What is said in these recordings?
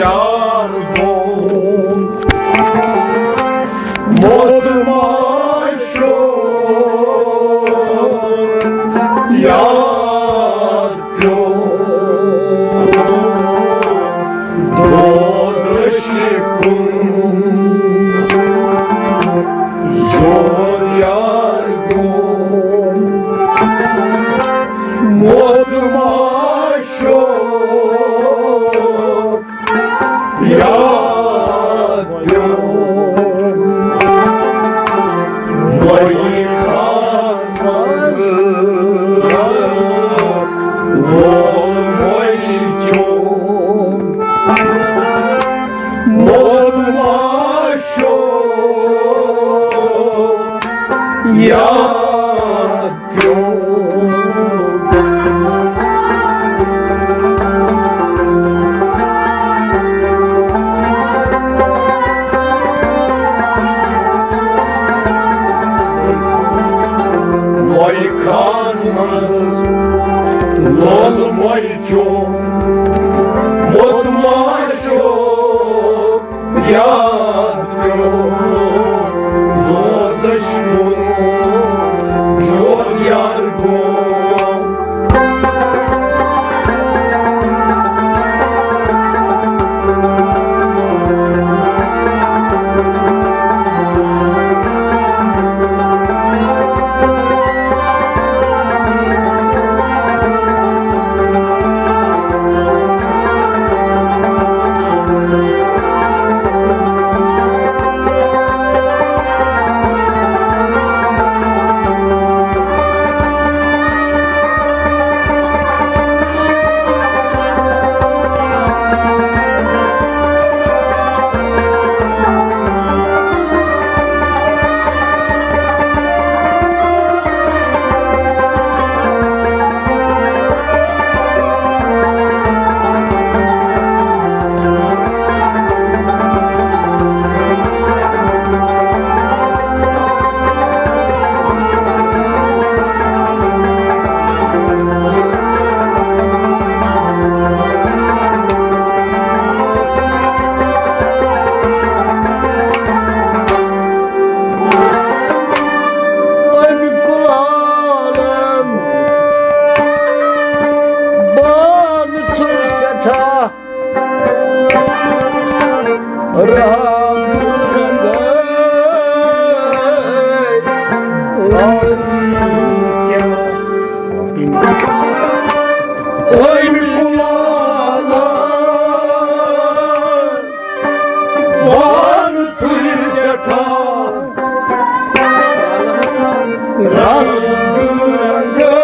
iargom modmașor iar pion dodă și cum jor iargom modmașor iar pion măi canmazărat vol măicion modmașor iar pion Lol măicion, modmașor iar pion, 21 jor iargom. Oi Miculala, van târse ta, rangângă,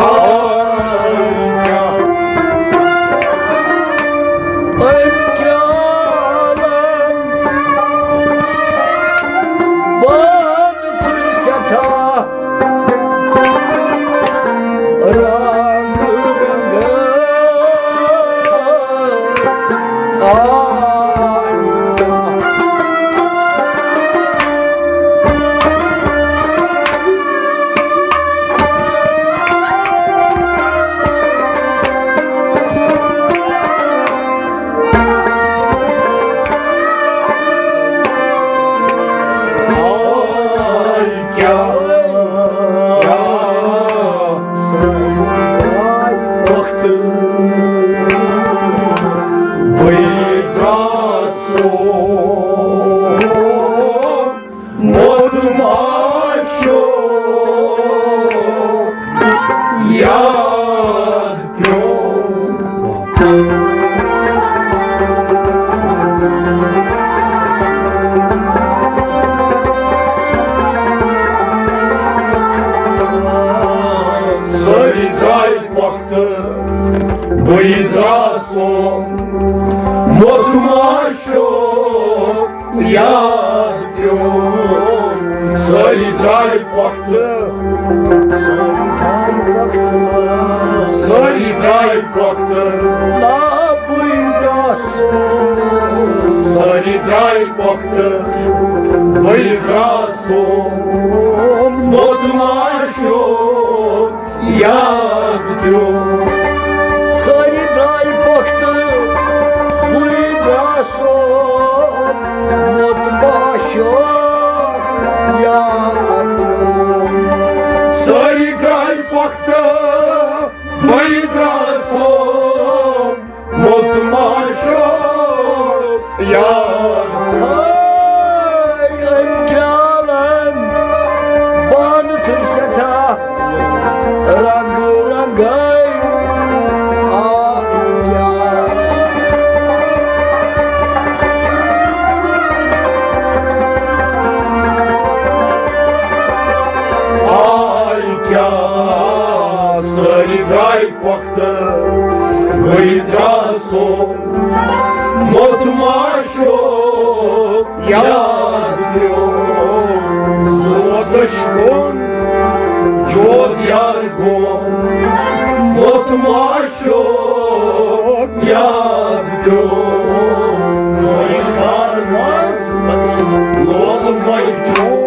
aia, oi chială, van târse ta. Iar pion să-i dai poactă, băi drasom, modmașor iar pion, să-i dai poactă, să-i dai poactă la băidraso, să-i dai poactă, băidraso, modmașor iar pion. поктер, витрасо, мотмашо, ядьо, злотошкон, чот яргон, мотмашо, ядьо, мой карман, лол мой чом.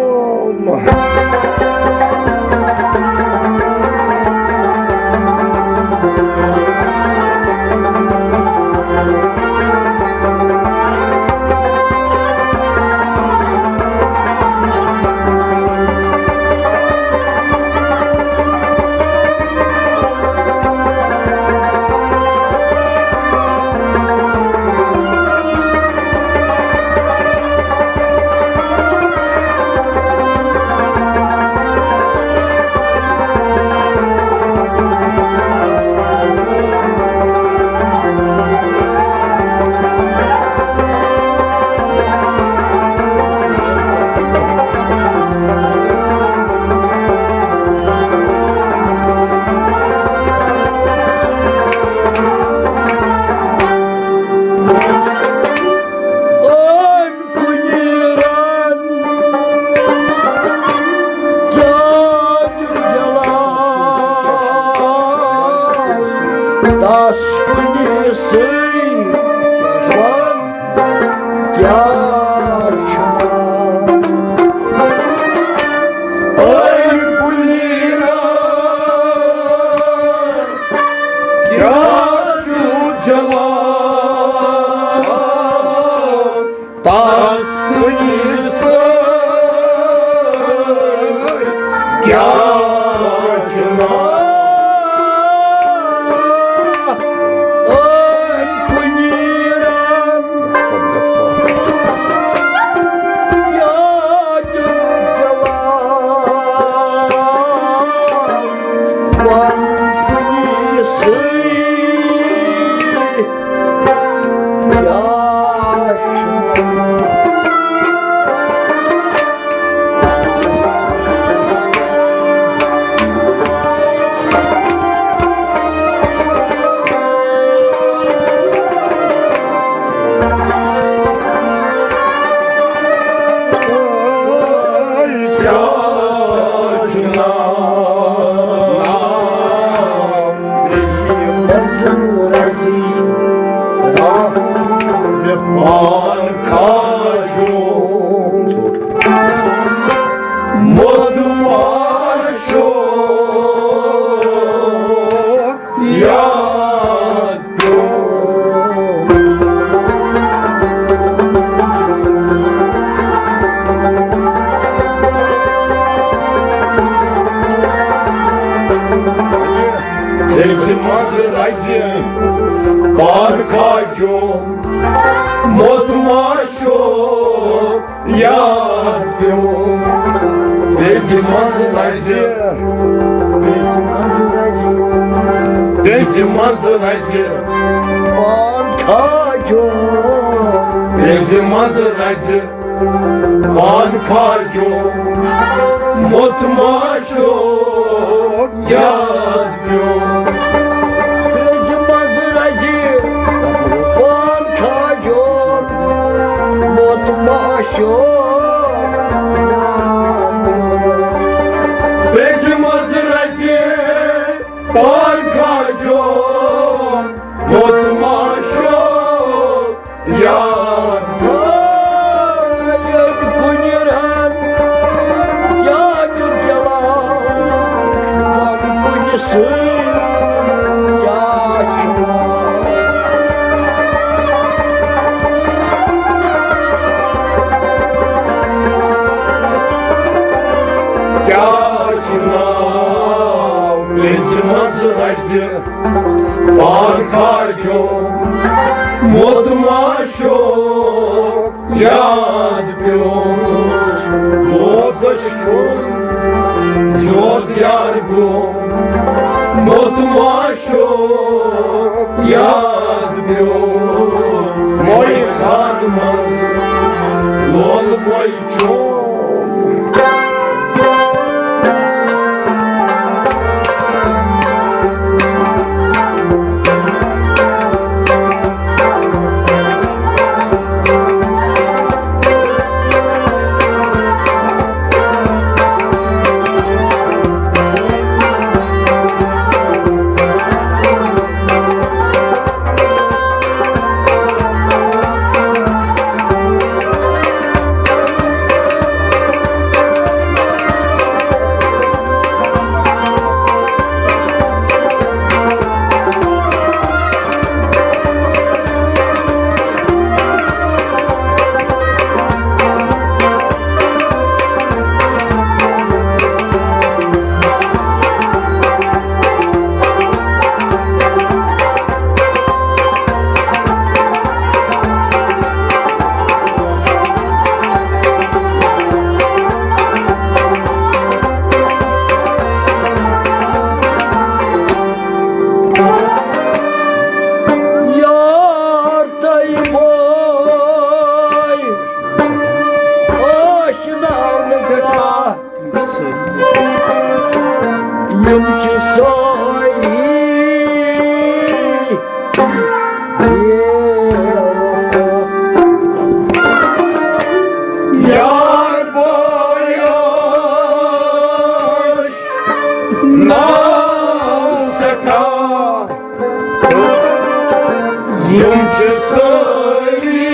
Yum ce sări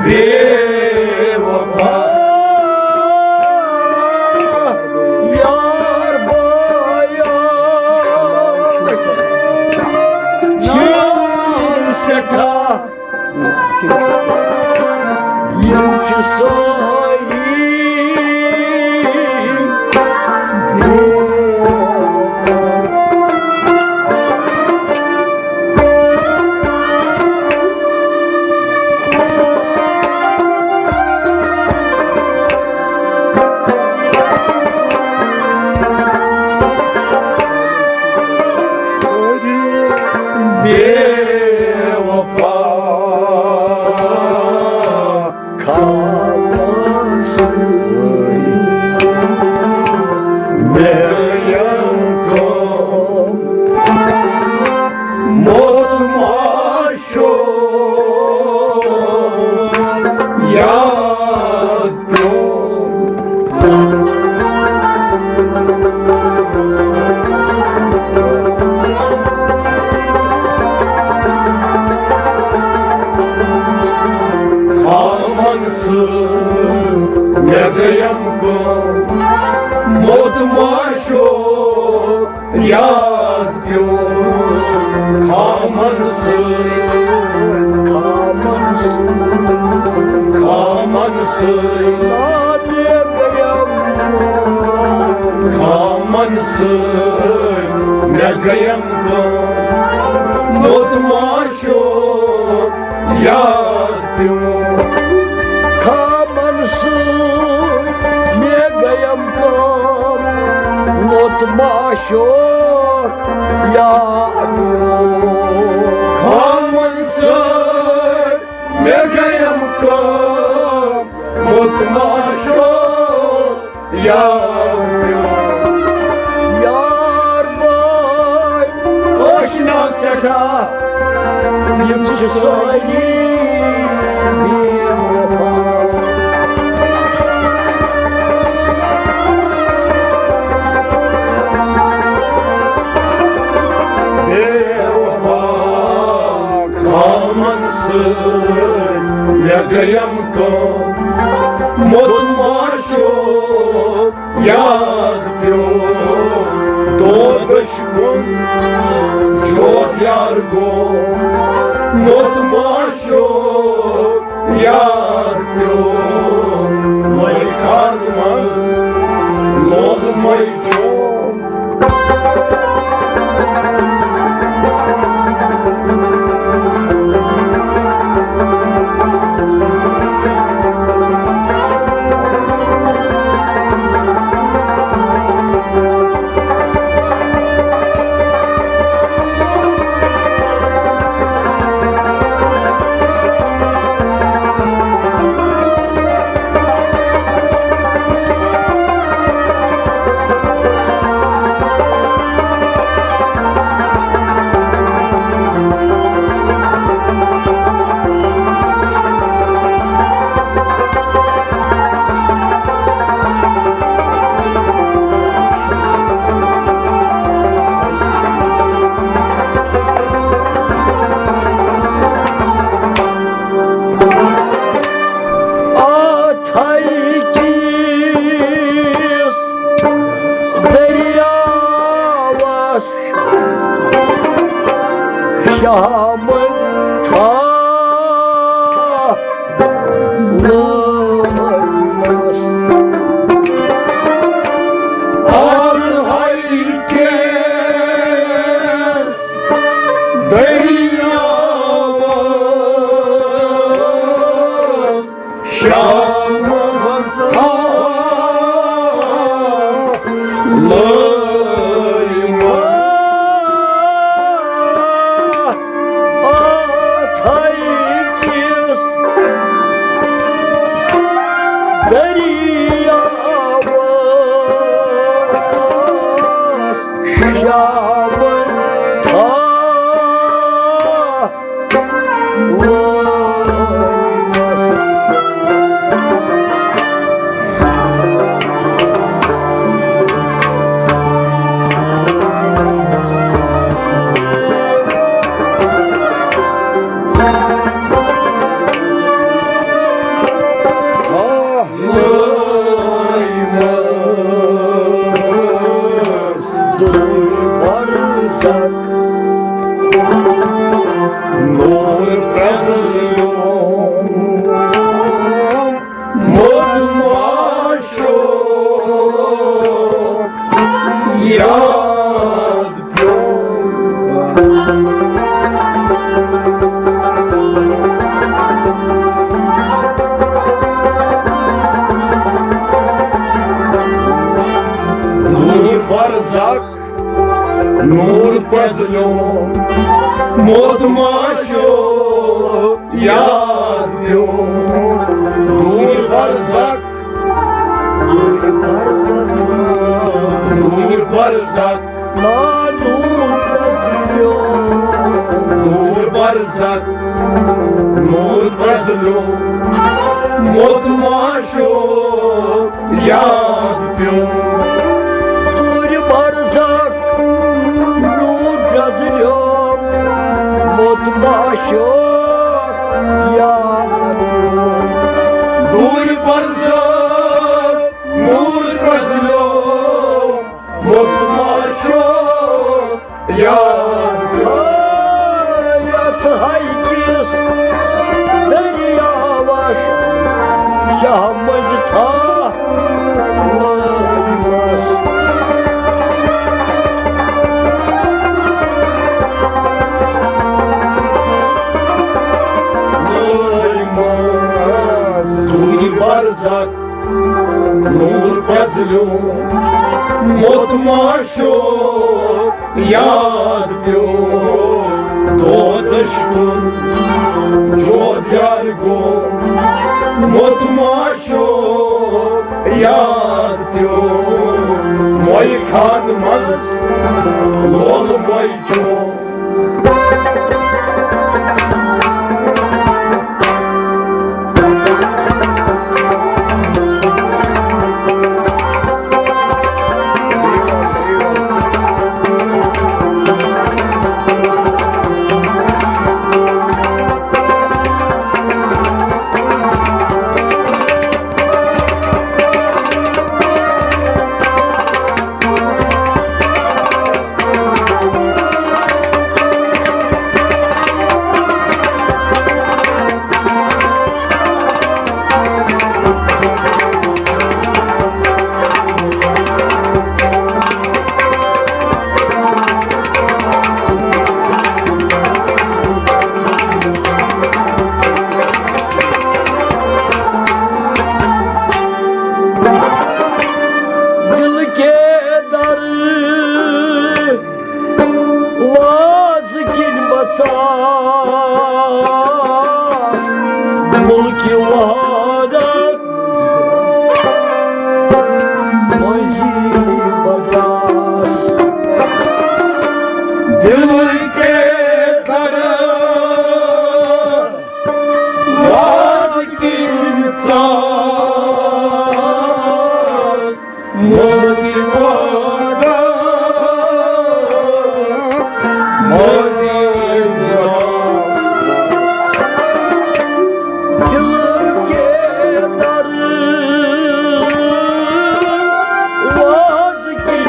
bevafa Yar bayaş Can seta Yumcu sahi bevafa Kalmasın Meryem kom Mot maşo Yad kom Kalmansın Meryem kom Mot maşo Yad kom Kalmansın Kalmansın Kalmansın Meryem kom Mot maşo Yad kom Kamansın Megayam kam Not maşok Yağmur Kalmansın Meryem kom Mot maşo Yad kom Yar bay Hoşnak seta Yımcı sayı Bir vefa Bevafa kalmansın Meryem kom Mot maşo Yad kom Doğuş kun Çok yar kom Mot maşo Yad kom Moy kalmaz Lolmay kom Ataykiz Deryavas Şamın Tanrımız Ar haykes Deryavaz Şam'ın talıyma Ataykiz Deryavaz Şamın барзак, Нур разлем, модмашок, яд пьем. Нур барзак, Нур позлем, модмашок, яд пьем. Нур барзак, Нур барзак, Нур барзак, Нур позлем, модмашок, яд пьем. Нур барзак, Нур позлем, модмашок, яд пьем. Барзак, Нур позлем, модмашок, яд пьем. Додышкун, чод яргом, модмашок, яд пьем. Мой ханмаз, лол мой чон. दिल के तरह वाज की इंसान मोरी वादा मोरी दिल के तरह वाज की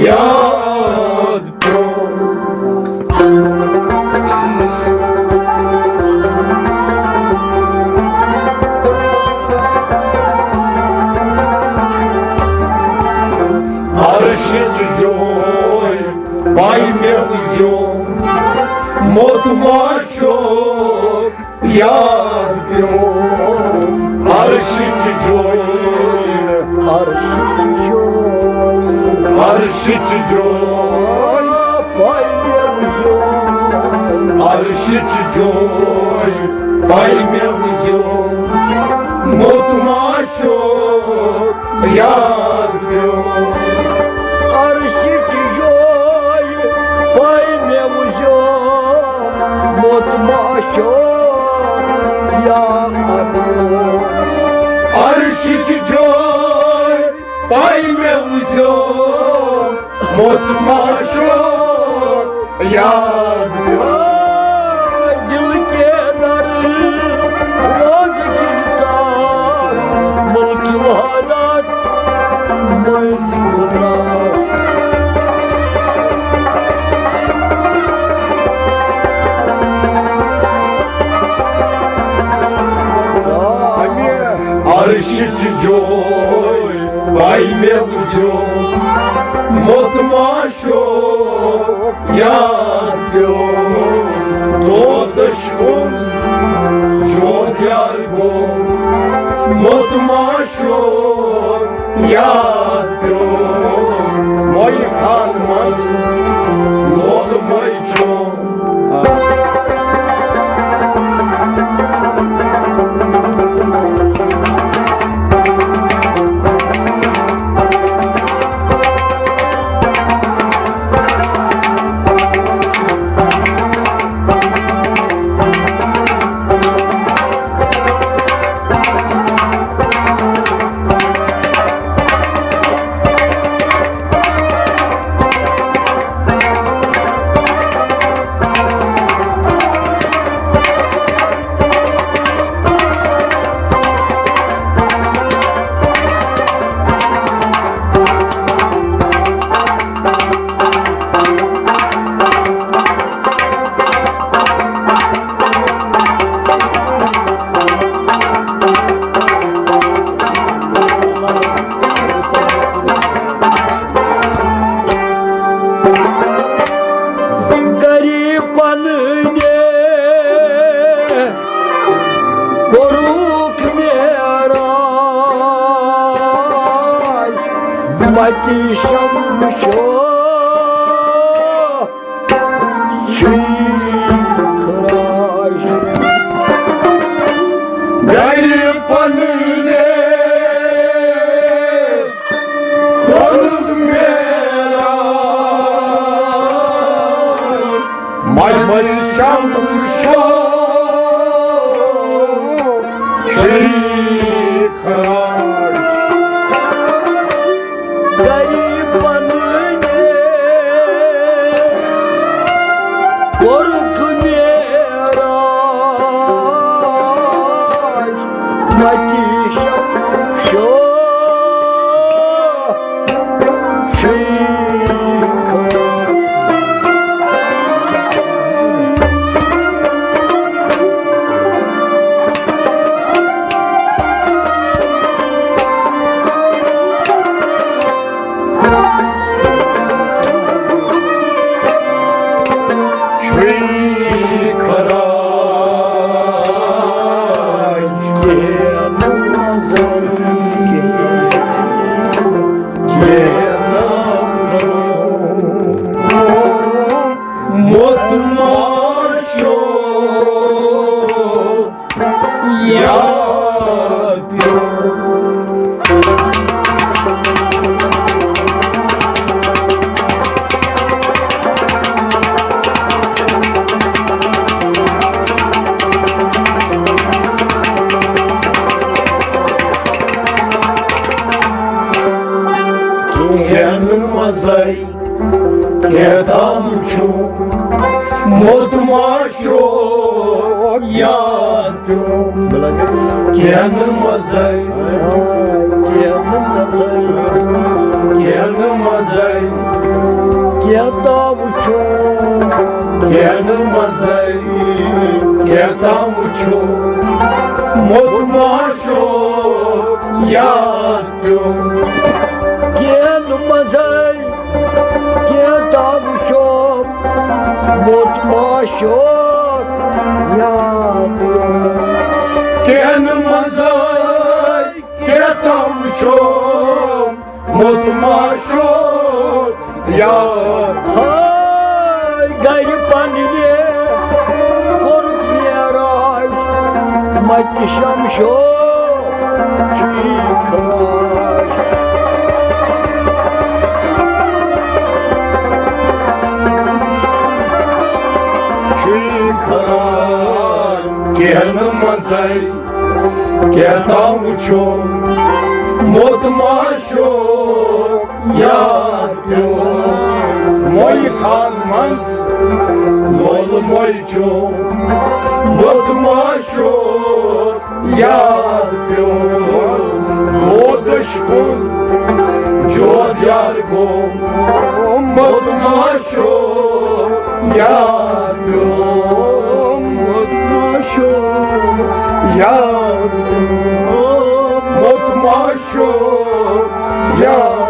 याद Arşic joy, bay mevzum, mod maşok, yad piyom. Arşic joy, Arșici joi, Pai meu joc, arșici joi, pai meu zion, mot mașoc, iar eu. Arșici joi, pai meu joc, mot mașoc, ia adio. Arșici joi, pai meu zion, mot mașoc, iar eu. Dil ke dar, rog kintar, mulki vadat, mazgurar. Arșici joi, pai meu zion, mot mașoc, iar eu. Totuși cum, jot iar gom, mot mașoc, iar eu. Moi kalmaz, lol moi çom. Матишам шо, край. Garip anne, korun meray, Marmar şamşo, çıkray. Garip anne, korkmeray, matişam şo, Mazai, ketamchu, mot maşo, yatyo. Ken mazai, ken mazai, ketamchu, ken mazai, ketamchu, mot maşo, yatyo. ken mazay, ketamchu, mot maşot, yatıyor. Ken mazai, ketamchu, mot maşo, yar Hay gayri panile kork yaray Mati şamşo çıkar çıkar gelmezey Gerdavuço modmaşo yar Moy kalmaz Lol moyço modmaşo yar Doğduşkun Jod yargo modmaşo yar Modmaşo yar Modmaşo yar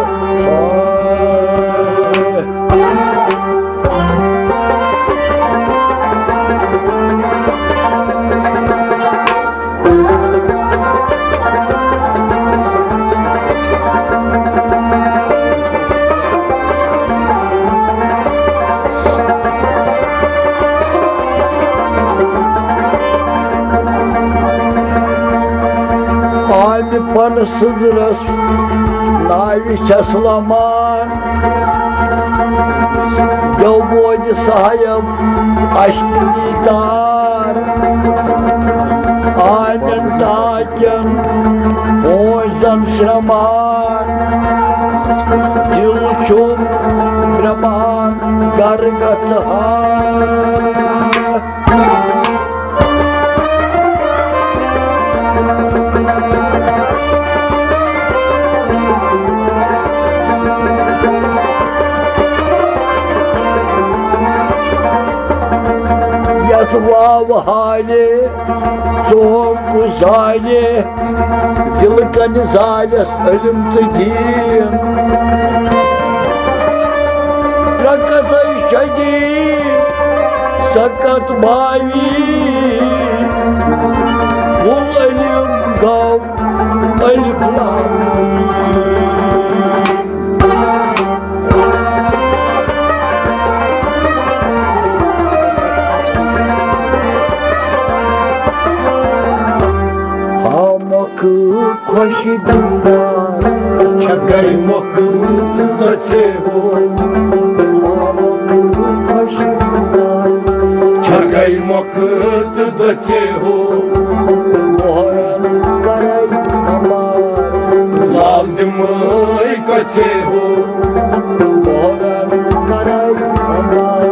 Almi panı sızırız Navi çasılaman Gavboğacı sahayım Açtı gitar Aynen sakin Boğazdan şıraman Dilçum Braman Gargası Yatvav hali Soğuk uzaylı Dılıkanı zales ölüm tıdin Rakata işedi Sakat mavi Kul elim gav Aliflam Koşudular Çakay mokut da sevo Koşudular Çakay mokut da sevo Moran karay amar Laldım ay kaçevo Moran karay amar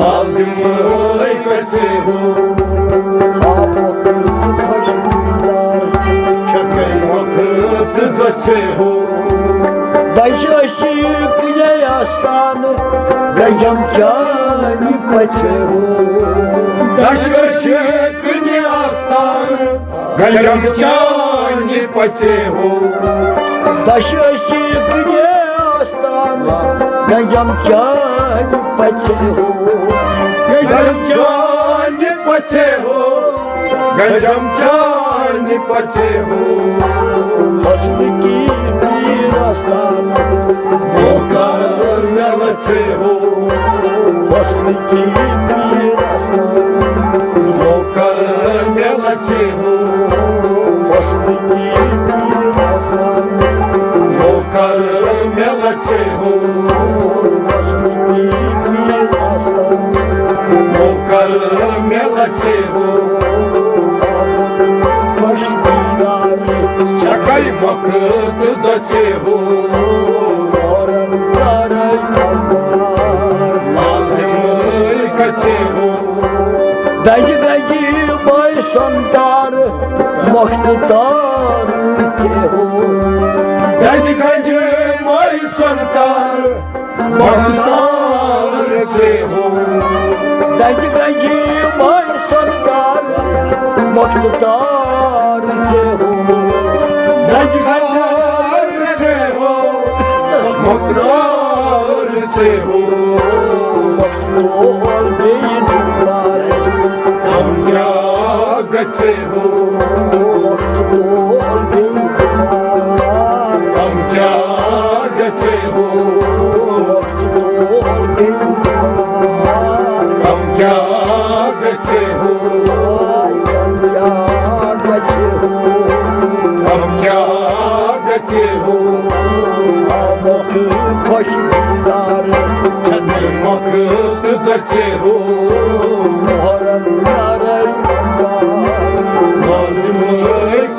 Laldım ay kaçevo Sevo Дождик я остану, Гайдам чани поцелу. Дождик не остану, Гайдам чани поцелу. Дождик не остану, Гайдам чани поцелу. Гайдам чани поцелу, Гайдам чани поцелу. Послики пиростан, Мокар мелоцеву, Послики пиростан, Мокар мелоцеву, Послики пиростан, Мокар мелоцеву, Послики пиростан, Мокар мелоцеву. Çakay vakıtı da sevu Maldımır kaçevu Dayı bay santar Maktıtar kehu Dacı may santar Baktar sevu Dayı bay santar Maktıtar kehu Dacı sevu Baktar sevu Maktıtar beyinler Amca gaçevu Maktıtar beyinler Amca gaçevu क्या गचे हो हम क्या गचे हो वक्त गचे हो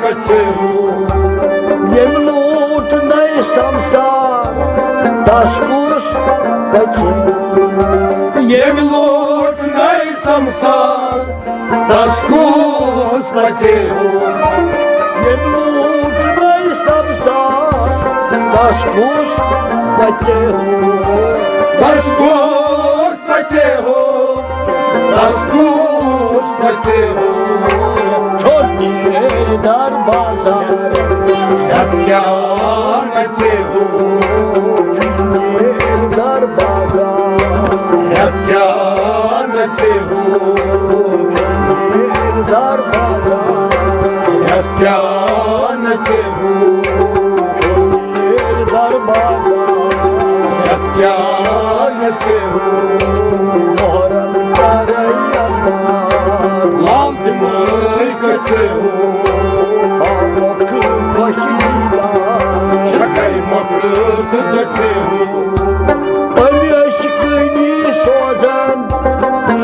कचे हो Yemlut nei samsar, das kus bachhe. Yemlut nei samsar, das kus bachhe ho. Yemlut nei samsar, das kus bachhe ho. Das kus bachhe ho, das kus bachhe ho. Choti dar bazar, Yat kya nache ho, dar bazar, yat kya nache ho, dar bazar, yat kya nache ho, dar bazar. yat kya nache ho. Moram sarayamar, Lal dimay kache ho, avak kaşilar. şakay makıt kache ho. Ali aşkını sozan,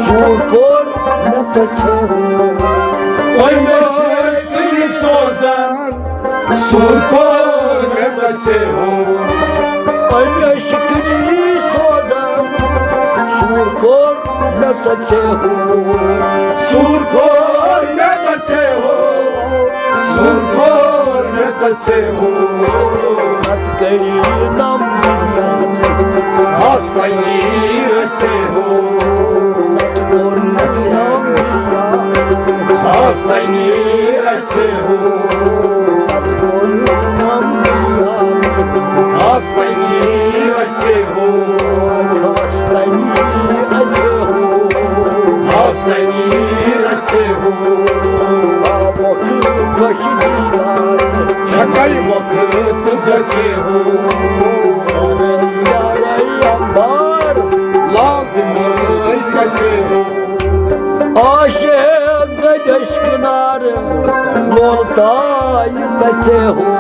surkor nataçe. Oy meşkini sozan, surkor me kache ho. Ali aşkını sozan, surkor nataçe. Surkor me kache ho, surkor me kache ho. Atkari nam bizan, Hastay rache ho, atkor nasam bizan. hastay rache ho, Atkor nam bizan, hastay rache ho, hastayı acı ho. hastay rache ho. Avak kaşilar, Şakay vakit kache ho, yarayamar. lal dimay kache ho. Aşık aşkınar, voltayı kaçe ho.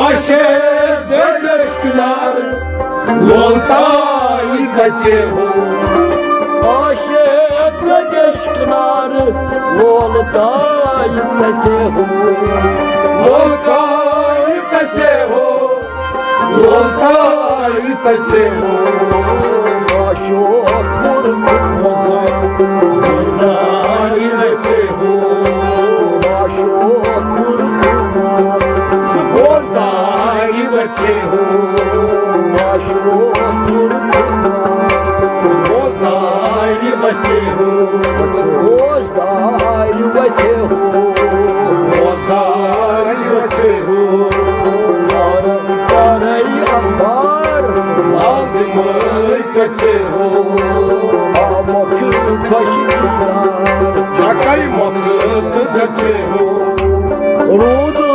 Aşık bedeşkiler, loltay kache ho. Aşık aşkınar, voltayı kaçe ho. Loltay kache ho, loltay kache ho. Aşık kurmaz, Ay kache ho, aşık kurmaz. bozday kache ho, Aşık kurmaz, bozday kache ho, bozdayı kaçe ho. bozday kache ho. Yarayamar, Lal dimay kache ho, avak kaşilar. şakay vakit kache ho. Rudu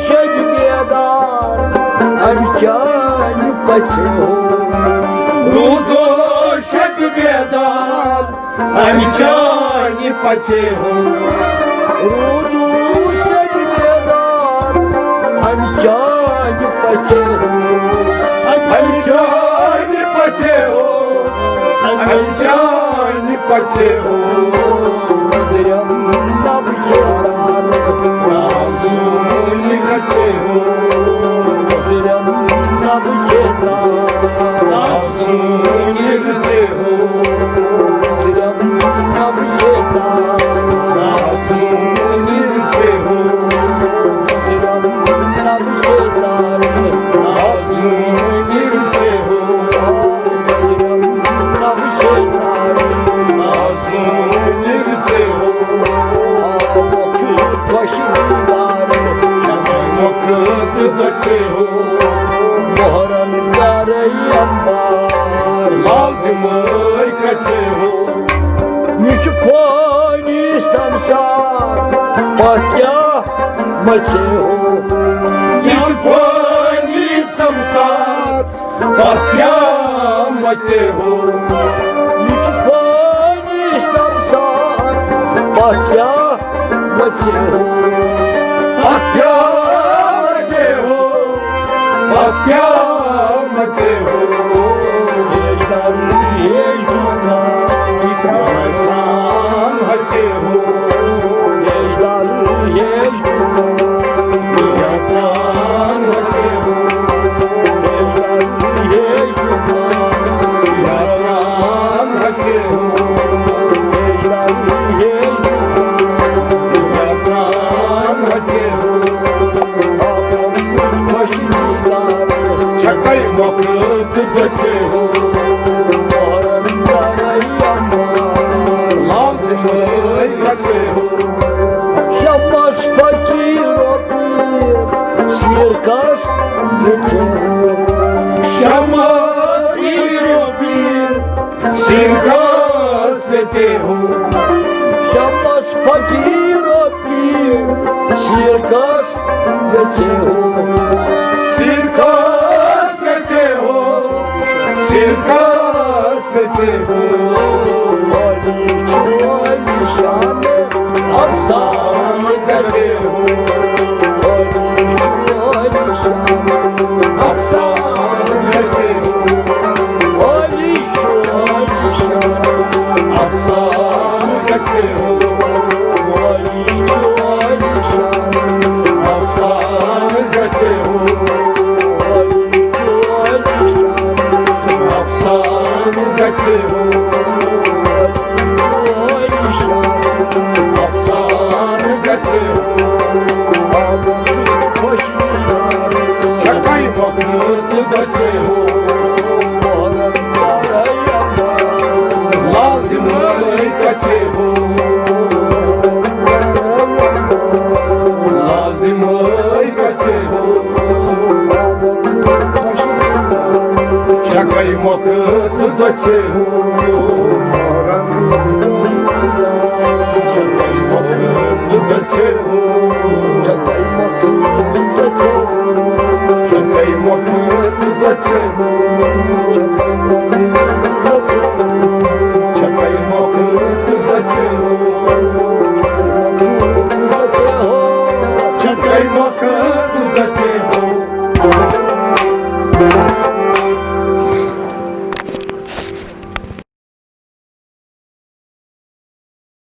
şedmiyedar, erken kaçe ho. Ruzo shek bedar, amchani pache ho. Rudu şedmiyedar, erken kaçe ho. Amchani pache ho, amchani pache ho. Adem nabşetar, Razuli kache ho, Adem nabşetar. razuli kache ho, Adem nabşetar, razuli kache ho, Adem nabşetar. razuli kache ho, Adem nabşetar. razuli kache ho. Avak kaşilar, Vakit kache ho, moran yarayamar. lal dimay kache ho. Yük koyni samsar, patya maçe ho. Yich pani samsar, patya mache ho. Yük koyni samsar Patya mache ho Patya mache ho Patya mache ho Yejdan yejduka Yatran hache ho Yejdan yejduka Yatran hache ho Yejdan yejduka Yatran hache ho Yejdan yejduka Yatran hache ho Abam başlar Çakay vakıt dache ho Lal dimay kache ho Şabbas fakir opir Sirkas geçer Şama irofir Sirkas veche ho Şabbas fakir opir Sirkas geçer Sirkas veche ho Sirkas veche ho Ali çoğali şanı Afsan Gache ho Ali çoğali şanı Afsan gache ho Ali çoğali şanı Afsan gache ho Ali çoğali şanı Afsan gache ho Ali çoğali şanı Afsan gache ho Afsan gache ho Çakay vakıt gache ho Lal dimay kache ho Lal dimay kache ho Çakay vakıt gache ho Çakay vakıt gache ho Çakay vakıt gache ho Çakay vakıt gache ho Çakay vakıt gache ho